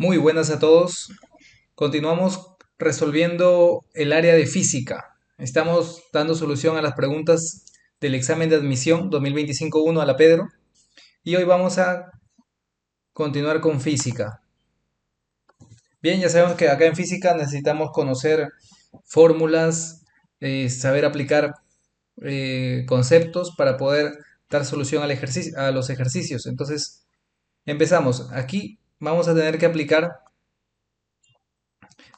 Muy buenas a todos. Continuamos resolviendo el área de física. Estamos dando solución a las preguntas del examen de admisión 2025-1 a la Pedro y hoy vamos a continuar con física. Bien, ya sabemos que acá en física necesitamos conocer fórmulas, saber aplicar conceptos para poder dar solución a los ejercicios. Entonces, empezamos. Aquí vamos a tener que aplicar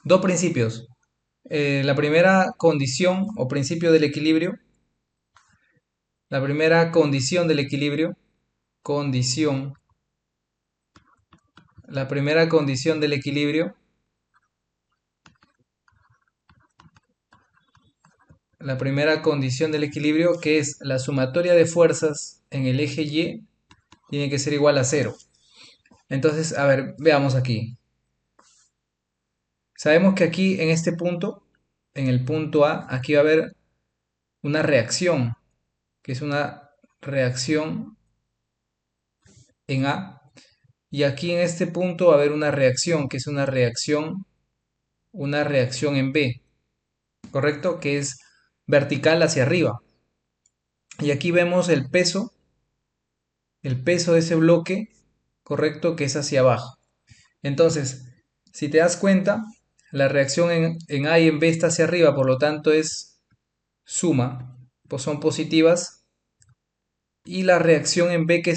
dos principios. La primera condición o principio del equilibrio, la primera condición del equilibrio, condición, la primera condición del equilibrio, la primera condición del equilibrio que es la sumatoria de fuerzas en el eje Y tiene que ser igual a cero. Entonces, a ver, veamos aquí. Sabemos que aquí en este punto, en el punto A, aquí va a haber una reacción, que es una reacción en A. Y aquí en este punto va a haber una reacción, que es una reacción en B, ¿correcto? Que es vertical hacia arriba. Y aquí vemos el peso de ese bloque, ¿correcto? Que es hacia abajo. Entonces, si te das cuenta, la reacción en A y en B está hacia arriba, por lo tanto es suma, pues son positivas. Y la reacción en B que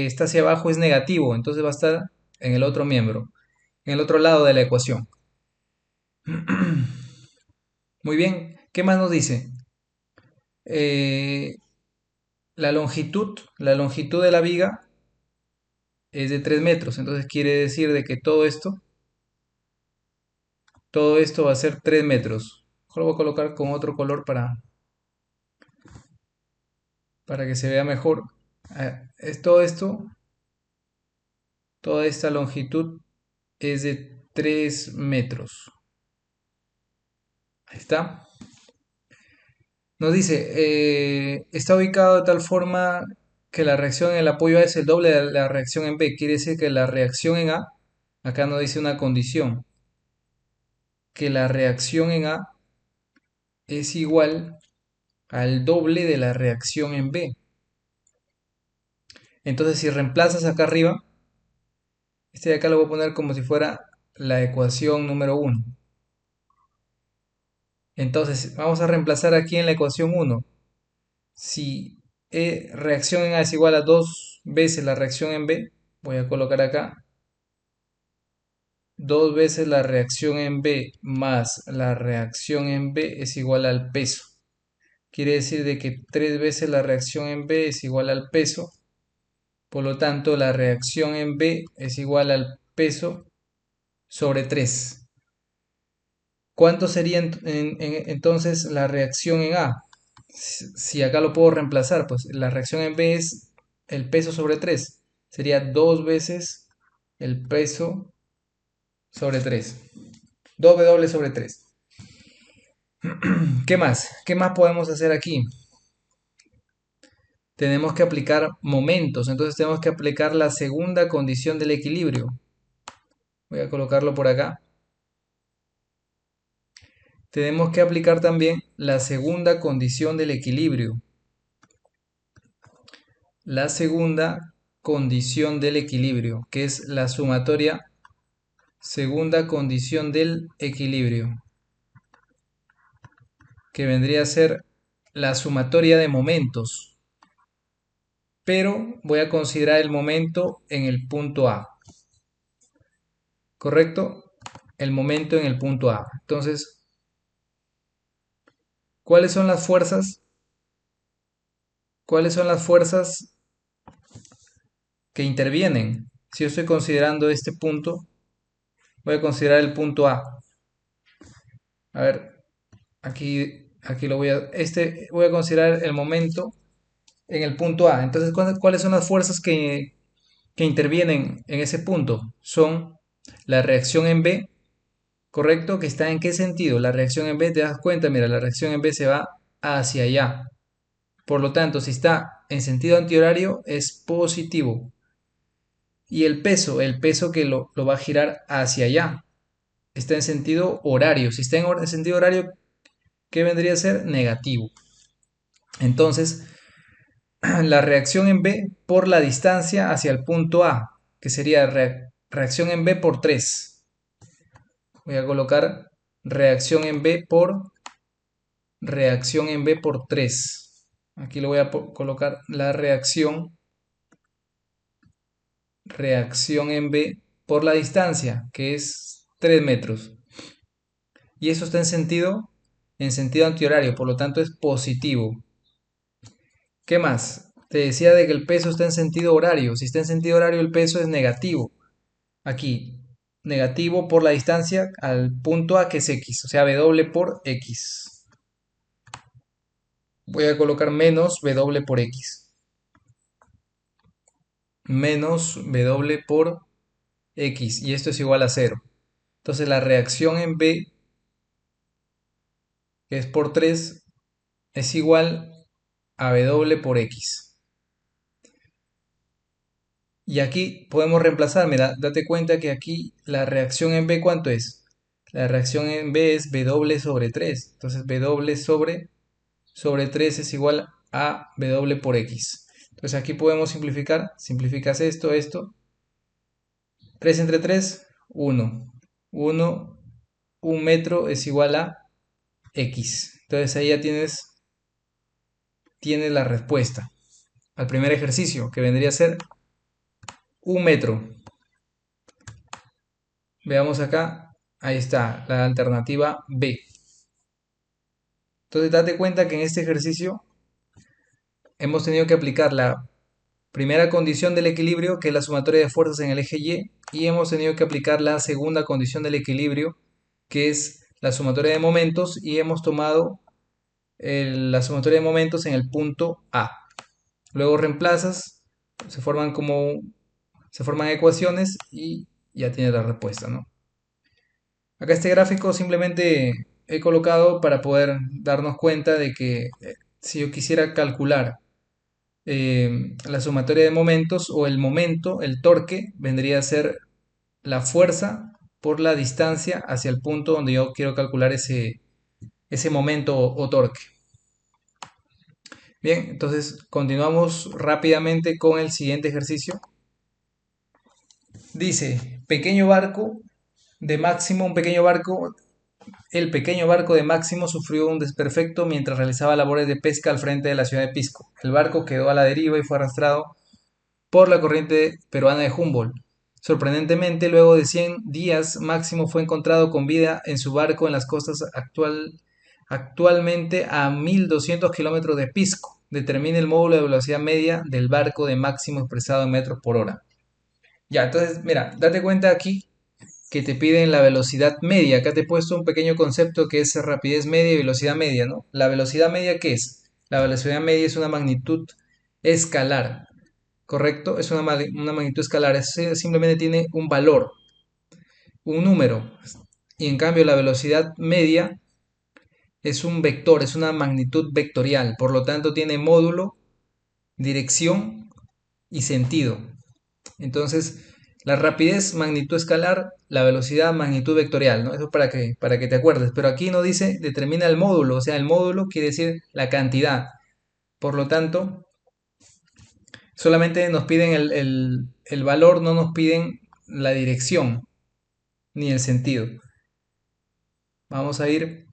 está hacia abajo es negativo, entonces va a estar en el otro miembro, en el otro lado de la ecuación. Muy bien, ¿qué más nos dice? Eh, la longitud de la viga es de 3 metros, entonces quiere decir de que todo esto va a ser 3 metros. Lo voy a colocar con otro color para que se vea mejor. Es todo esto, toda esta longitud es de 3 metros. Ahí está. Nos dice, está ubicado de tal forma que la reacción en el apoyo A es el doble de la reacción en B. Quiere decir que la reacción en A, acá nos dice una condición, que la reacción en A es igual al doble de la reacción en B. Entonces, si reemplazas acá arriba, este de acá lo voy a poner como si fuera la ecuación número 1. Entonces, vamos a reemplazar aquí en la ecuación 1. Si reacción en A es igual a 2 veces la reacción en B, voy a colocar acá 2 veces la reacción en B más la reacción en B es igual al peso. Quiere decir de que 3 veces la reacción en B es igual al peso. Por lo tanto, la reacción en B es igual al peso sobre 3. ¿Cuánto sería entonces la reacción en A? Si acá lo puedo reemplazar, pues la reacción en B es el peso sobre 3. Sería 2 veces el peso sobre 3. 2W sobre 3. ¿Qué más? ¿Qué más podemos hacer aquí? Tenemos que aplicar momentos, entonces tenemos que aplicar la segunda condición del equilibrio. Voy a colocarlo por acá. Tenemos que aplicar también la segunda condición del equilibrio. La segunda condición del equilibrio, que es la sumatoria segunda condición del equilibrio, que vendría a ser la sumatoria de momentos. Pero voy a considerar el momento en el punto A. ¿Correcto? El momento en el punto A. Entonces, ¿cuáles son las fuerzas? ¿Cuáles son las fuerzas que intervienen? Si yo estoy considerando este punto, voy a considerar el punto A. A ver, aquí lo voy a considerar el momento en el punto A. Entonces, ¿cuáles son las fuerzas que intervienen en ese punto? Son la reacción en B, ¿correcto? ¿Que está en qué sentido? La reacción en B, te das cuenta, mira, la reacción en B se va hacia allá. Por lo tanto, si está en sentido antihorario, es positivo. Y el peso que lo va a girar hacia allá, está en sentido horario. Si está en sentido horario, ¿qué vendría a ser? Negativo. Entonces, la reacción en B por la distancia hacia el punto A, que sería reacción en B por 3. Voy a colocar reacción en B por reacción en B por 3. Aquí le voy a colocar la reacción en B por la distancia, que es 3 metros. Y eso está en sentido antihorario, por lo tanto es positivo. ¿Qué más? Te decía de que el peso está en sentido horario. Si está en sentido horario, el peso es negativo. Aquí, negativo por la distancia al punto A, que es X, o sea, W por X. Voy a colocar menos W por X. Menos W por X. Y esto es igual a 0. Entonces la reacción en B, que es por 3, es igual a W por X. Y aquí podemos reemplazar, mira, date cuenta que aquí la reacción en B, ¿cuánto es? La reacción en B es W sobre 3. Entonces W sobre 3 es igual a W por X. Entonces aquí podemos simplificar. Simplificas esto. 3 entre 3, 1. 1, 1 metro es igual a X. Entonces ahí ya tienes la respuesta al primer ejercicio, que vendría a ser 1 metro. Veamos acá, ahí está, la alternativa B. Entonces date cuenta que en este ejercicio hemos tenido que aplicar la primera condición del equilibrio, que es la sumatoria de fuerzas en el eje y hemos tenido que aplicar la segunda condición del equilibrio, que es la sumatoria de momentos, y hemos tomado la sumatoria de momentos en el punto A. Luego reemplazas, se forman ecuaciones y ya tienes la respuesta, ¿no? Acá este gráfico simplemente he colocado para poder darnos cuenta de que si yo quisiera calcular la sumatoria de momentos o el momento, el torque, vendría a ser la fuerza por la distancia hacia el punto donde yo quiero calcular ese momento o torque. Bien, entonces continuamos rápidamente con el siguiente ejercicio. Dice, pequeño barco de Máximo, el pequeño barco de Máximo sufrió un desperfecto mientras realizaba labores de pesca al frente de la ciudad de Pisco. El barco quedó a la deriva y fue arrastrado por la corriente peruana de Humboldt. Sorprendentemente, luego de 100 días, Máximo fue encontrado con vida en su barco en las costas actualmente a 1200 kilómetros de Pisco. Determine el módulo de velocidad media del barco de Máximo expresado en metros por hora. Ya, entonces, mira, date cuenta aquí que te piden la velocidad media. Acá te he puesto un pequeño concepto que es rapidez media y velocidad media, ¿no? ¿La velocidad media qué es? La velocidad media es una magnitud escalar, ¿correcto? Es una magnitud escalar, simplemente tiene un valor, un número. Y en cambio la velocidad media es un vector, es una magnitud vectorial, por lo tanto tiene módulo, dirección y sentido. Entonces, la rapidez, magnitud escalar, la velocidad, magnitud vectorial, ¿no? Eso para que te acuerdes. Pero aquí no dice determina el módulo, o sea, el módulo quiere decir la cantidad. Por lo tanto, solamente nos piden el valor, no nos piden la dirección ni el sentido. Vamos a ir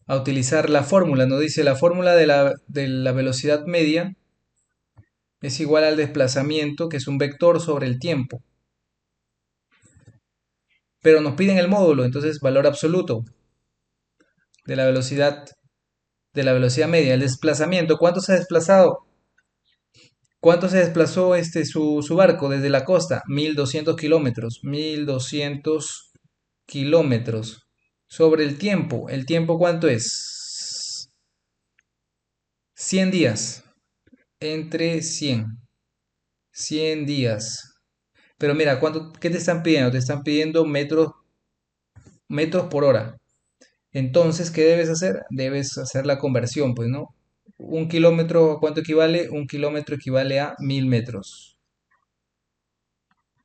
a utilizar la fórmula. Nos dice la fórmula de la velocidad media es igual al desplazamiento, que es un vector sobre el tiempo. Pero nos piden el módulo, entonces valor absoluto de la velocidad media. El desplazamiento, ¿cuánto se ha desplazado? ¿Cuánto se desplazó su barco desde la costa? 1200 kilómetros. 1200 kilómetros. Sobre el tiempo. ¿El tiempo cuánto es? 100 días. Entre 100. 100 días. Pero mira, ¿qué te están pidiendo? Te están pidiendo metros por hora. Entonces, ¿qué debes hacer? Debes hacer la conversión, pues, ¿no? Un kilómetro, ¿a cuánto equivale? Un kilómetro equivale a 1000 metros.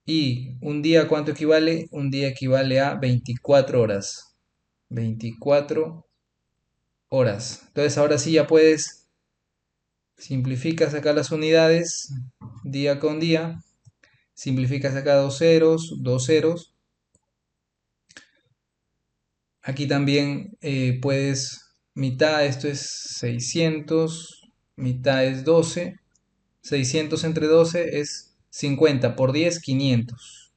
¿Y un día cuánto equivale? Un día equivale a 24 horas. 24 horas. Entonces ahora sí ya puedes, simplificas acá las unidades, día con día. Simplificas acá dos ceros, dos ceros. Aquí también puedes, mitad, esto es 600, mitad es 12. 600 entre 12 es 50 por 10, 500.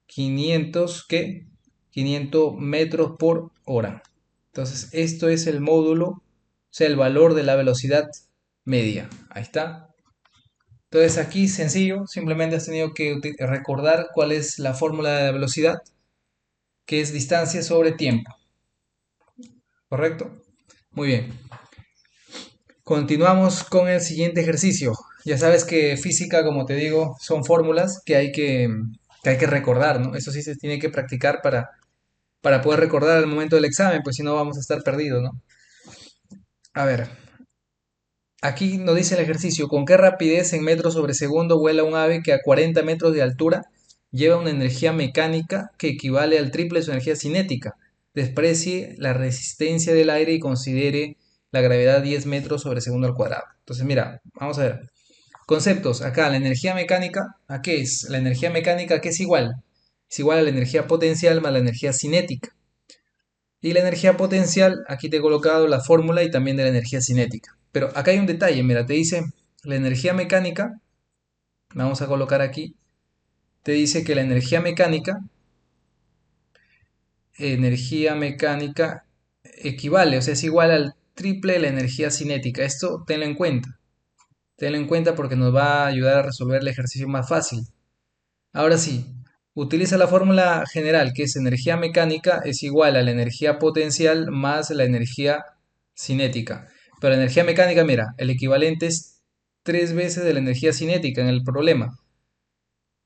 500, ¿qué? 500 metros por hora. Entonces, esto es el módulo, o sea, el valor de la velocidad media. Ahí está. Entonces, aquí sencillo, simplemente has tenido que recordar cuál es la fórmula de la velocidad, que es distancia sobre tiempo. ¿Correcto? Muy bien. Continuamos con el siguiente ejercicio. Ya sabes que física, como te digo, son fórmulas que hay que recordar, ¿no? Eso sí se tiene que practicar para poder recordar al momento del examen, pues si no vamos a estar perdidos, ¿no? A ver, aquí nos dice el ejercicio, ¿con qué rapidez en metros sobre segundo vuela un ave que a 40 metros de altura lleva una energía mecánica que equivale al triple de su energía cinética? Desprecie la resistencia del aire y considere la gravedad 10 metros sobre segundo al cuadrado. Entonces, mira, vamos a ver. Conceptos, acá la energía mecánica, ¿a qué es? La energía mecánica, ¿qué es igual? Es igual a la energía potencial más la energía cinética. Y la energía potencial, aquí te he colocado la fórmula y también de la energía cinética. Pero acá hay un detalle, mira, te dice la energía mecánica, vamos a colocar aquí, te dice que la energía mecánica equivale, o sea, es igual al triple de la energía cinética. Esto tenlo en cuenta. Tenlo en cuenta porque nos va a ayudar a resolver el ejercicio más fácil. Ahora sí, utiliza la fórmula general, que es energía mecánica es igual a la energía potencial más la energía cinética. Pero la energía mecánica, mira, el equivalente es 3 veces de la energía cinética en el problema.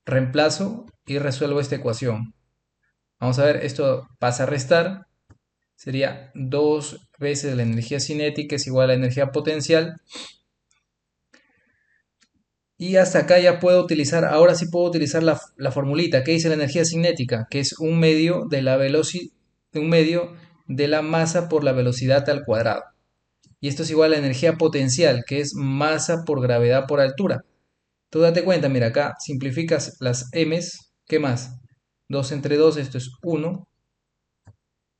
Reemplazo y resuelvo esta ecuación. Vamos a ver, esto pasa a restar. Sería 2 veces la energía cinética es igual a la energía potencial. Y hasta acá ya puedo utilizar, ahora sí puedo utilizar la formulita que dice la energía cinética, que es un medio de la un medio de la masa por la velocidad al cuadrado. Y esto es igual a la energía potencial, que es masa por gravedad por altura. Tú date cuenta, mira, acá simplificas las m's, ¿qué más? 2 entre 2, esto es 1.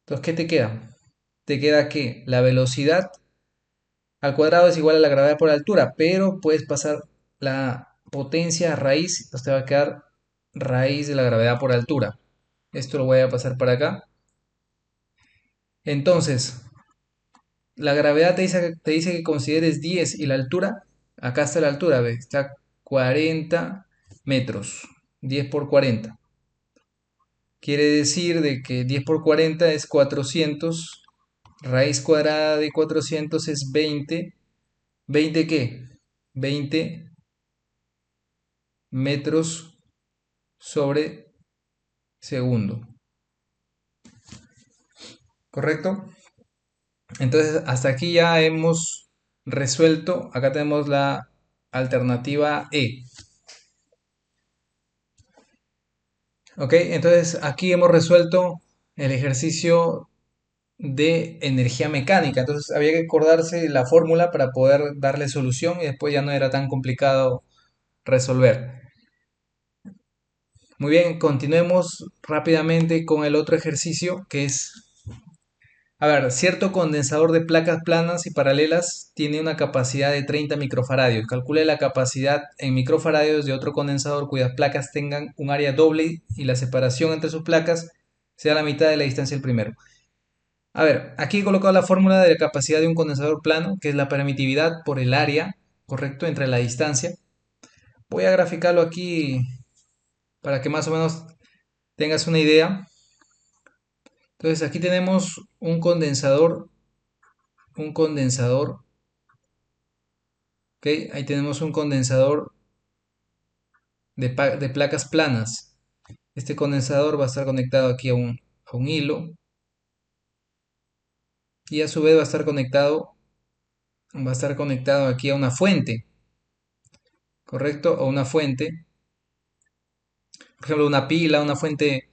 Entonces, ¿qué te queda? Te queda que la velocidad al cuadrado es igual a la gravedad por altura, pero puedes pasar la potencia a raíz, entonces te va a quedar raíz de la gravedad por altura. Esto lo voy a pasar para acá. Entonces, la gravedad te dice que consideres 10 y la altura, acá está la altura, ¿ves? Está 40 metros, 10 por 40. Quiere decir de que 10 por 40 es 400, raíz cuadrada de 400 es 20. ¿20 qué? 20 metros sobre segundo. ¿Correcto? Entonces, hasta aquí ya hemos resuelto. Acá tenemos la alternativa E. ¿Ok? Entonces, aquí hemos resuelto el ejercicio de energía mecánica. Entonces, había que acordarse la fórmula para poder darle solución y después ya no era tan complicado resolver. Muy bien, continuemos rápidamente con el otro ejercicio que es, a ver, cierto condensador de placas planas y paralelas tiene una capacidad de 30 microfaradios. Calcule la capacidad en microfaradios de otro condensador cuyas placas tengan un área doble y la separación entre sus placas sea la mitad de la distancia del primero. A ver, aquí he colocado la fórmula de la capacidad de un condensador plano, que es la permitividad por el área, correcto, entre la distancia. Voy a graficarlo aquí para que más o menos tengas una idea. Entonces aquí tenemos un condensador, ¿ok? Ahí tenemos un condensador de placas planas. Este condensador va a estar conectado aquí a un hilo y a su vez va a estar conectado aquí a una fuente, ¿correcto? A una fuente. por ejemplo, una pila, una fuente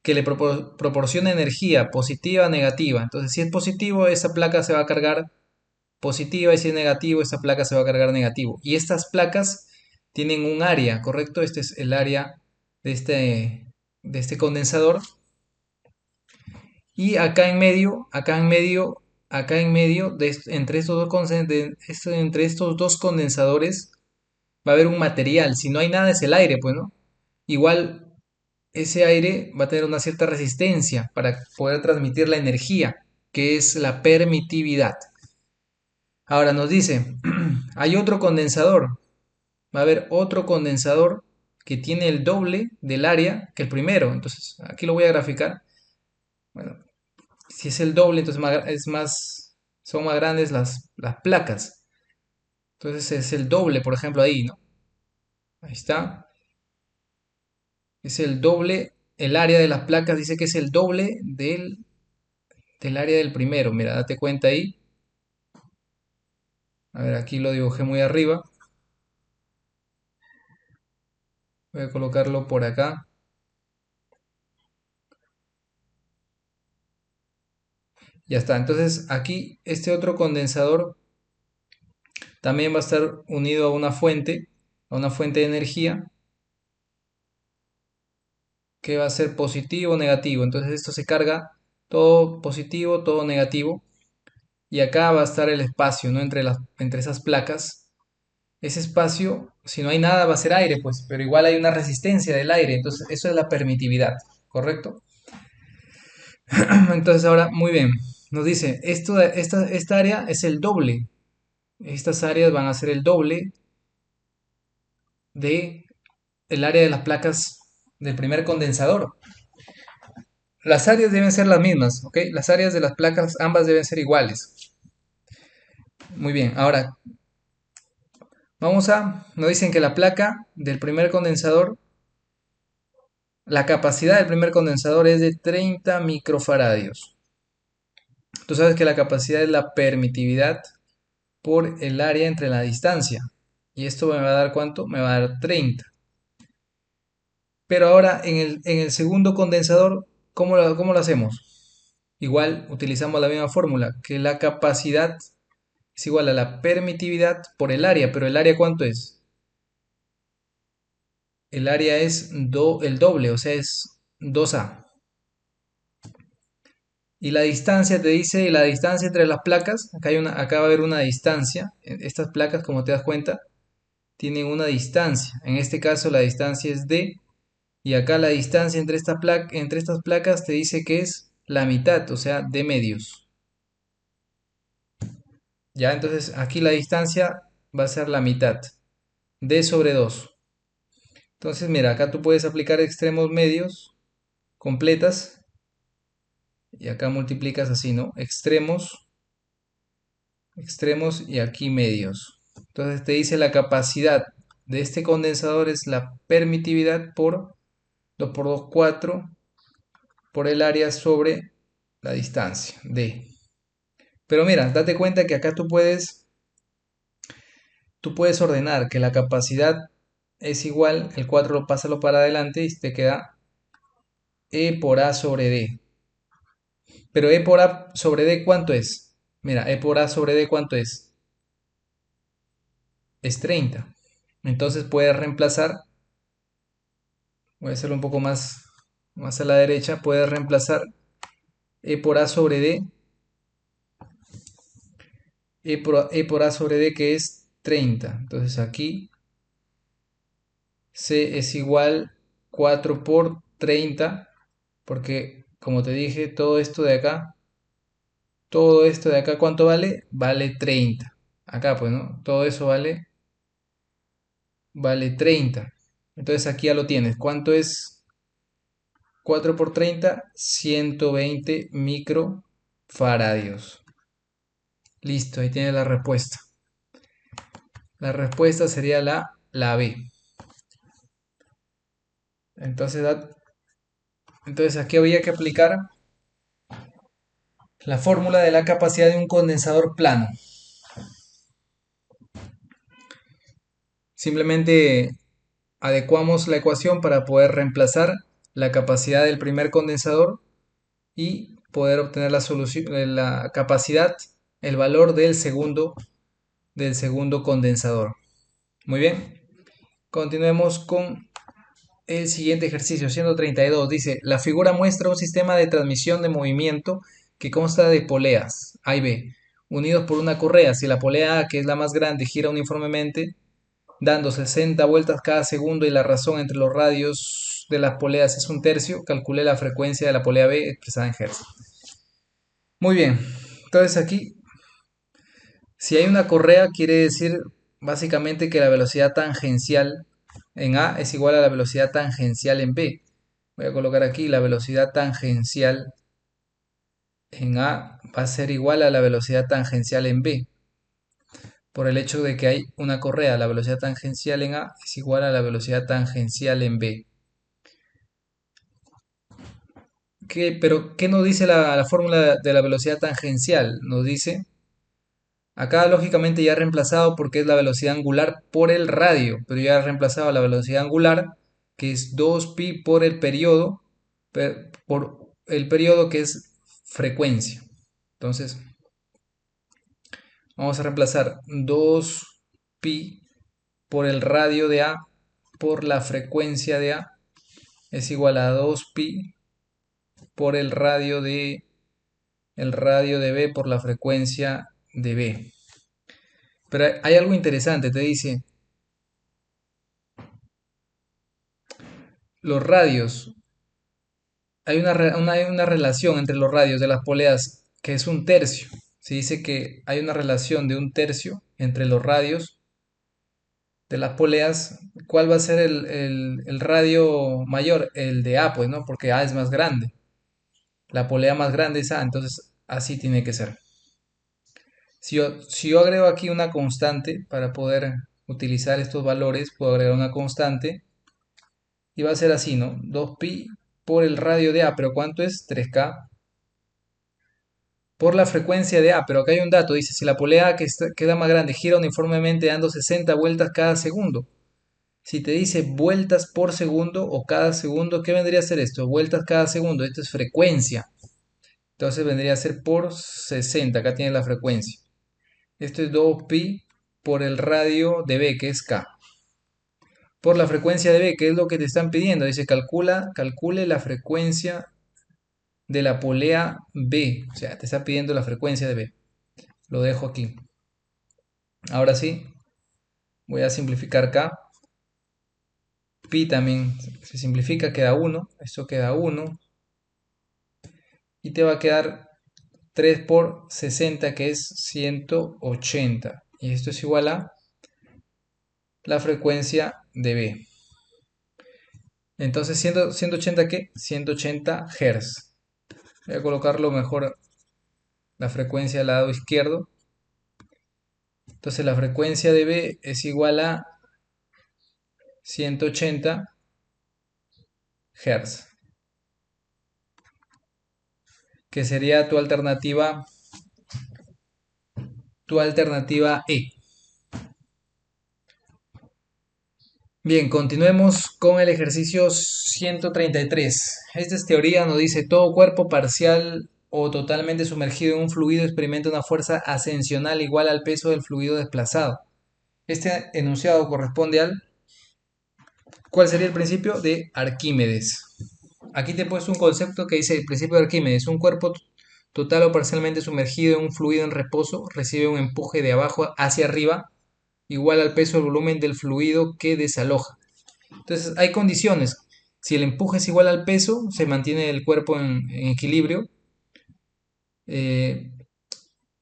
que le proporciona energía positiva, negativa. Entonces, si es positivo, esa placa se va a cargar positiva y si es negativo, esa placa se va a cargar negativo. Y estas placas tienen un área, ¿correcto? Este es el área de este condensador. Y acá en medio, entre estos dos condensadores va a haber un material. Si no hay nada es el aire, pues, ¿no? Igual ese aire va a tener una cierta resistencia para poder transmitir la energía, que es la permitividad. Ahora nos dice, hay otro condensador, va a haber otro condensador que tiene el doble del área que el primero. Entonces, aquí lo voy a graficar. Bueno, si es el doble, entonces son más grandes las placas. Entonces es el doble, por ejemplo, ahí, ¿no? Ahí está. Es el doble, el área de las placas dice que es el doble del área del primero. Mira, date cuenta ahí. A ver, aquí lo dibujé muy arriba. Voy a colocarlo por acá. Ya está. Entonces aquí este otro condensador también va a estar unido a una fuente de energía que va a ser positivo o negativo. Entonces esto se carga todo positivo, todo negativo. Y acá va a estar el espacio, ¿no? Entre esas placas. Ese espacio, si no hay nada, va a ser aire, pues, pero igual hay una resistencia del aire. Entonces eso es la permitividad, ¿correcto? Entonces ahora, muy bien. Nos dice, esta área es el doble. Estas áreas van a ser el doble de el área de las placas del primer condensador. Las áreas deben ser las mismas, ¿ok? Las áreas de las placas ambas deben ser iguales. Muy bien, ahora nos dicen que la placa del primer condensador, la capacidad del primer condensador es de 30 microfaradios. Tú sabes que la capacidad es la permitividad por el área entre la distancia. Y esto me va a dar ¿cuánto? Me va a dar 30. Pero ahora en el segundo condensador, ¿cómo lo hacemos? Igual utilizamos la misma fórmula, que la capacidad es igual a la permitividad por el área, pero ¿el área cuánto es? El área es el doble, o sea, es 2A. Y la distancia te dice, la distancia entre las placas, acá va a haber una distancia. Estas placas, como te das cuenta, tienen una distancia. En este caso la distancia es D. Y acá la distancia entre estas placas te dice que es la mitad, o sea, D medios. Ya, entonces aquí la distancia va a ser la mitad. D sobre 2. Entonces, mira, acá tú puedes aplicar extremos medios, completas, y acá multiplicas así, ¿no? Extremos y aquí medios. Entonces te dice la capacidad de este condensador es la permitividad por 2 por 2, 4, por el área sobre la distancia, D. Pero mira, date cuenta que acá tú puedes ordenar que la capacidad es igual, el 4 pásalo para adelante y te queda E por A sobre D. Pero E por A sobre D, ¿cuánto es? Mira, E por A sobre D, ¿cuánto es? Es 30. Entonces puedes reemplazar, voy a hacerlo un poco más a la derecha, puedes reemplazar E por A sobre D, E por A sobre D que es 30. Entonces aquí C es igual 4 por 30, porque como te dije, todo esto de acá, ¿cuánto vale? Vale 30. Acá pues, ¿no? Todo eso vale 30. Entonces aquí ya lo tienes. ¿Cuánto es 4 por 30? 120 microfaradios. Listo, ahí tienes la respuesta. La respuesta sería la B. Entonces, entonces aquí había que aplicar la fórmula de la capacidad de un condensador plano. Simplemente adecuamos la ecuación para poder reemplazar la capacidad del primer condensador y poder obtener la solución, la capacidad, el valor del segundo condensador. Muy bien, continuemos con el siguiente ejercicio, 132. Dice, la figura muestra un sistema de transmisión de movimiento que consta de poleas A y B, unidos por una correa. Si la polea A, que es la más grande, gira uniformemente, dando 60 vueltas cada segundo y la razón entre los radios de las poleas es un tercio, calcule la frecuencia de la polea B expresada en Hz. Muy bien, entonces aquí, si hay una correa, quiere decir básicamente que la velocidad tangencial en A es igual a la velocidad tangencial en B. Voy a colocar aquí la velocidad tangencial en A va a ser igual a la velocidad tangencial en B. Por el hecho de que hay una correa, la velocidad tangencial en A es igual a la velocidad tangencial en B. Pero ¿qué nos dice la fórmula de la velocidad tangencial? Nos dice, acá lógicamente ya he reemplazado porque es la velocidad angular por el radio, pero ya he reemplazado la velocidad angular, que es 2pi por el periodo, por el periodo que es frecuencia. Entonces, vamos a reemplazar 2pi por el radio de A por la frecuencia de A es igual a 2pi por el radio de B por la frecuencia de B. Pero hay algo interesante, te dice, los radios, hay una relación entre los radios de las poleas que es un tercio. Se dice que hay una relación de un tercio entre los radios de las poleas. ¿Cuál va a ser el radio mayor? El de A, pues, ¿no? Porque A es más grande. La polea más grande es A, entonces así tiene que ser. Si yo agrego aquí una constante para poder utilizar estos valores, puedo agregar una constante y va a ser así, ¿no? 2pi por el radio de A, pero ¿cuánto es? 3K por la frecuencia de A, pero acá hay un dato, dice, si la polea A queda más grande gira uniformemente dando 60 vueltas cada segundo. Si te dice vueltas por segundo o cada segundo, ¿qué vendría a ser esto? Vueltas cada segundo, esto es frecuencia. Entonces vendría a ser por 60, acá tiene la frecuencia. Esto es 2pi por el radio de B, que es K. Por la frecuencia de B, que es lo que te están pidiendo. Dice, calcule la frecuencia de la polea B. O sea, te está pidiendo la frecuencia de B. Lo dejo aquí. Ahora sí, voy a simplificar K. Pi también se simplifica, queda 1. Esto queda 1. Y te va a quedar 3 por 60, que es 180. Y esto es igual a la frecuencia de B. Entonces, 180, ¿qué? 180 Hz. Voy a colocarlo mejor la frecuencia al lado izquierdo. Entonces, la frecuencia de B es igual a 180 Hz, que sería tu alternativa E. Bien, continuemos con el ejercicio 133. Esta es teoría, nos dice, todo cuerpo parcial o totalmente sumergido en un fluido experimenta una fuerza ascensional igual al peso del fluido desplazado. Este enunciado corresponde al... ¿Cuál sería el principio? De Arquímedes. Aquí te he puesto un concepto que dice el principio de Arquímedes. Un cuerpo total o parcialmente sumergido en un fluido en reposo recibe un empuje de abajo hacia arriba igual al peso del volumen del fluido que desaloja. Entonces hay condiciones. Si el empuje es igual al peso, se mantiene el cuerpo en equilibrio. Eh,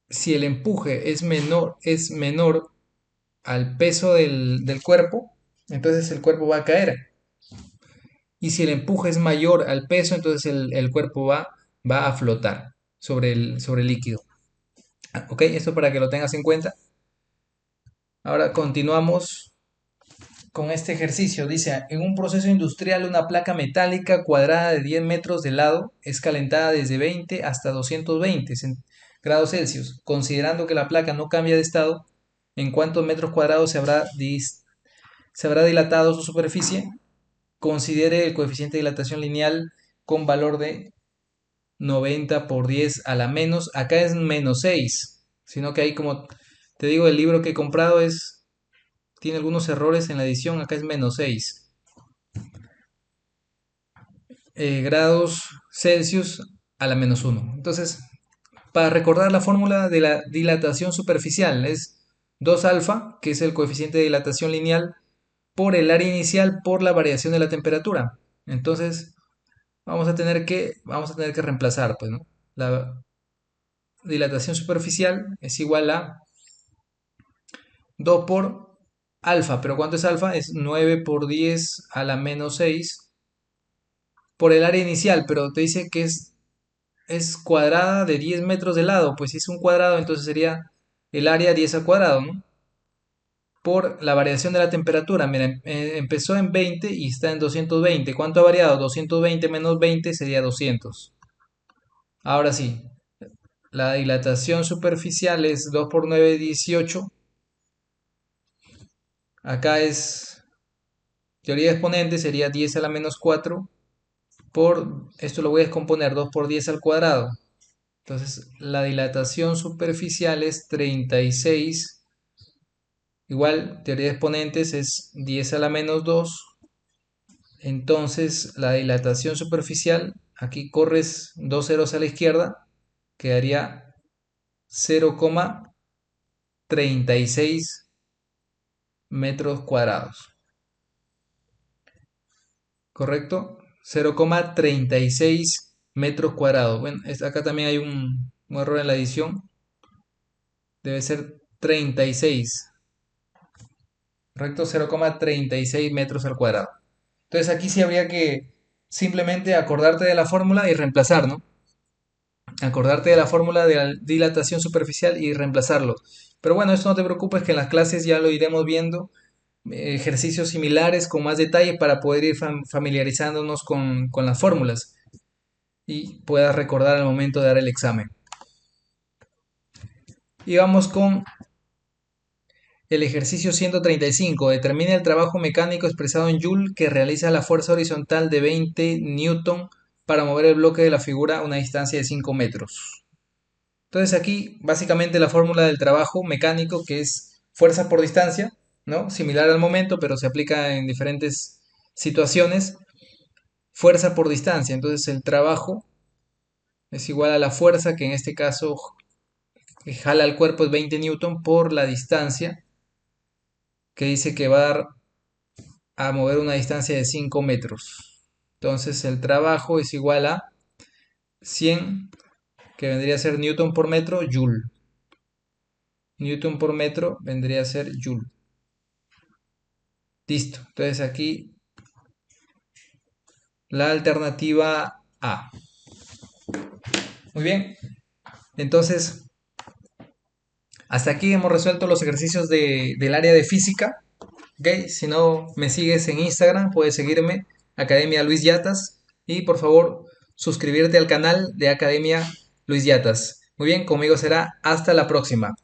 si el empuje es menor al peso del cuerpo, entonces el cuerpo va a caer. Y si el empuje es mayor al peso, entonces el cuerpo va a flotar sobre el líquido. ¿Ok? Esto para que lo tengas en cuenta. Ahora continuamos con este ejercicio. Dice, en un proceso industrial una placa metálica cuadrada de 10 metros de lado es calentada desde 20 hasta 220 grados Celsius. Considerando que la placa no cambia de estado, ¿en cuántos metros cuadrados se habrá se habrá dilatado su superficie. Considere el coeficiente de dilatación lineal con valor de 90 por 10 a la menos. Acá es menos 6, sino que ahí, como te digo, el libro que he comprado tiene algunos errores en la edición. Acá es menos 6 grados Celsius a la menos 1. Entonces, para recordar la fórmula de la dilatación superficial, es 2 alfa, que es el coeficiente de dilatación lineal, por el área inicial por la variación de la temperatura. Entonces, vamos a tener que reemplazar, pues, ¿no? La dilatación superficial es igual a 2 por alfa, pero ¿cuánto es alfa? Es 9 por 10 a la menos 6 por el área inicial, pero te dice que es cuadrada de 10 metros de lado, pues si es un cuadrado, entonces sería el área 10 al cuadrado, ¿no? Por la variación de la temperatura. Miren, empezó en 20 y está en 220. ¿Cuánto ha variado? 220 menos 20 sería 200. Ahora sí, la dilatación superficial es 2 por 9, 18. Acá es teoría de exponente, sería 10 a la menos 4 esto lo voy a descomponer, 2 por 10 al cuadrado. Entonces, la dilatación superficial es 36. Igual, teoría de exponentes es 10 a la menos 2. Entonces, la dilatación superficial, aquí corres dos ceros a la izquierda, quedaría 0,36 metros cuadrados. ¿Correcto? 0,36 metros cuadrados. Bueno, acá también hay un error en la edición. Debe ser 36. ¿Correcto? 0,36 metros al cuadrado. Entonces aquí sí habría que simplemente acordarte de la fórmula y reemplazar, ¿no? Acordarte de la fórmula de la dilatación superficial y reemplazarlo. Pero bueno, esto no te preocupes, que en las clases ya lo iremos viendo. Ejercicios similares con más detalle para poder ir familiarizándonos con las fórmulas y puedas recordar al momento de dar el examen. Y vamos con el ejercicio 135. Determina el trabajo mecánico expresado en Joule que realiza la fuerza horizontal de 20 newton para mover el bloque de la figura a una distancia de 5 metros. Entonces aquí básicamente la fórmula del trabajo mecánico, que es fuerza por distancia, ¿no? Similar al momento, pero se aplica en diferentes situaciones. Fuerza por distancia, entonces el trabajo es igual a la fuerza, que en este caso que jala el cuerpo es 20 newton por la distancia, que dice que va a mover una distancia de 5 metros. Entonces el trabajo es igual a 100, que vendría a ser newton por metro, joule. Newton por metro vendría a ser joule. Listo. Entonces aquí la alternativa A. Muy bien. Entonces, hasta aquí hemos resuelto los ejercicios del área de física. ¿Ok? Si no me sigues en Instagram, puedes seguirme, Academia Luis Yatas. Y por favor, suscribirte al canal de Academia Luis Yatas. Muy bien, conmigo será hasta la próxima.